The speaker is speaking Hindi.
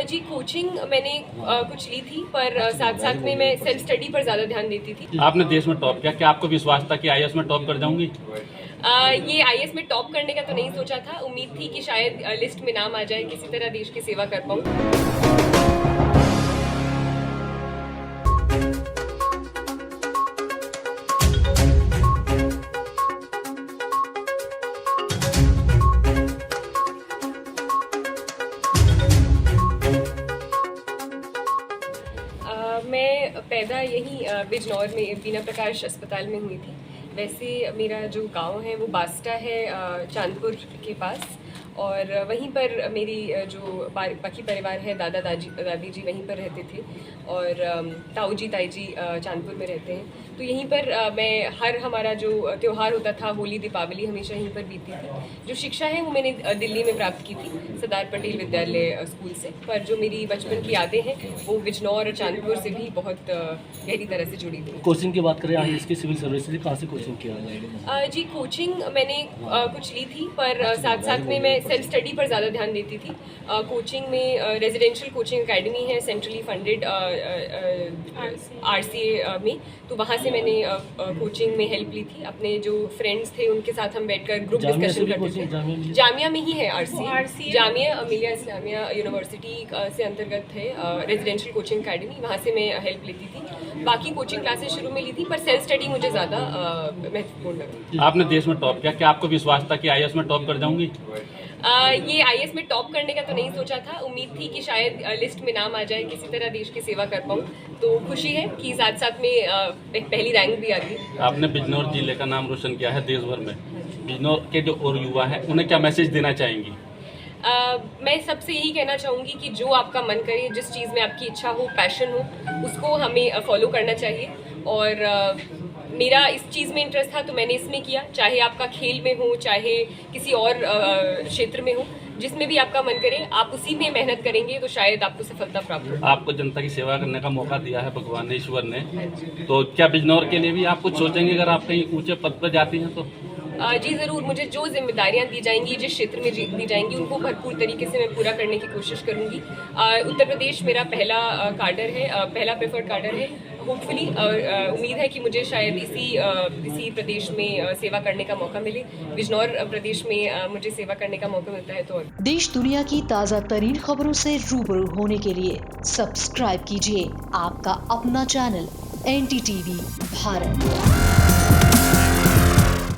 जी कोचिंग मैंने कुछ ली थी, पर साथ साथ में मैं सेल्फ स्टडी पर ज़्यादा ध्यान देती थी। आपने देश में टॉप किया, क्या आपको विश्वास था कि आईएएस में टॉप कर जाऊंगी? ये आईएएस में टॉप करने का तो नहीं सोचा था। उम्मीद थी कि शायद लिस्ट में नाम आ जाए, किसी तरह देश की सेवा कर पाऊँ। मैं पैदा यहीं बिजनौर में बीना प्रकाश अस्पताल में हुई थी। वैसे मेरा जो गांव है वो बास्टा है, चांदपुर के पास, और वहीं पर मेरी जो बाकी परिवार है, दादा दादी जी वहीं पर रहते थे, और ताऊ जी ताई जी चांदपुर में रहते हैं। तो यहीं पर मैं हमारा जो त्यौहार होता था, होली दीपावली, हमेशा यहीं पर बीती थी। जो शिक्षा है वो मैंने दिल्ली में प्राप्त की थी, सरदार पटेल विद्यालय स्कूल से, पर जो मेरी बचपन की यादें हैं वो बिजनौर और चांदपुर से भी बहुत गहरी तरह से जुड़ी हुई। कोचिंग की बात करें, आईएएस की सिविल सर्विस से कहाँ से कोचिंग किया? जी कोचिंग मैंने कुछ ली थी, पर साथ साथ में मैं सेल्फ स्टडी पर ज़्यादा ध्यान देती थी। कोचिंग में रेजिडेंशियल कोचिंग एकेडमी है, सेंट्रली फंडेड RCA में, तो वहाँ से मैंने कोचिंग में हेल्प ली थी। अपने जो फ्रेंड्स थे उनके साथ हम बैठकर ग्रुप डिस्कशन करते थे। जामिया में ही है RCA, जामिया मिलिया इस्लामिया यूनिवर्सिटी से अंतर्गत है रेजिडेंशियल कोचिंग एकेडमी, वहाँ से मैं हेल्प लेती थी। बाकी कोचिंग क्लासेस शुरू में ली थी, पर सेल्फ स्टडी मुझे ज़्यादा महत्वपूर्ण लगी। आपने देश में टॉप किया, क्या आपको विश्वास था कि आईएएस में टॉप कर जाऊंगी? ये आईएएस में टॉप करने का तो नहीं सोचा था। उम्मीद थी कि शायद लिस्ट में नाम आ जाए, किसी तरह देश की सेवा कर पाऊँ। तो खुशी है कि साथ साथ में एक पहली रैंक भी आ गई। आपने बिजनौर जिले का नाम रोशन किया है देश भर में। बिजनौर के जो और युवा हैं उन्हें क्या मैसेज देना चाहेंगी? मैं सबसे यही कहना चाहूँगी कि जो आपका मन करे, जिस चीज़ में आपकी इच्छा हो, पैशन हो, उसको हमें फॉलो करना चाहिए। और मेरा इस चीज़ में इंटरेस्ट था तो मैंने इसमें किया। चाहे आपका खेल में हो, चाहे किसी और क्षेत्र में हो, जिसमें भी आपका मन करे, आप उसी में मेहनत करेंगे तो शायद आपको सफलता प्राप्त हो। आपको जनता की सेवा करने का मौका दिया है भगवान ने, ईश्वर ने, तो क्या बिजनौर के लिए भी आप कुछ सोचेंगे अगर आप कहीं ऊंचे पद पर जाती हैं तो? जी ज़रूर। मुझे जो जिम्मेदारियां दी जाएंगी, जिस क्षेत्र में दी जाएंगी, उनको भरपूर तरीके से मैं पूरा करने की कोशिश करूंगी। उत्तर प्रदेश मेरा पहला काडर है, पहला प्रेफर्ड काडर है। होपफुली उम्मीद है कि मुझे शायद इसी प्रदेश में सेवा करने का मौका मिले। बिजनौर प्रदेश में मुझे सेवा करने का मौका मिलता है तो और। देश दुनिया की ताज़ा तरीन खबरों से रूबरू होने के लिए सब्सक्राइब कीजिए आपका अपना चैनल NTTV भारत।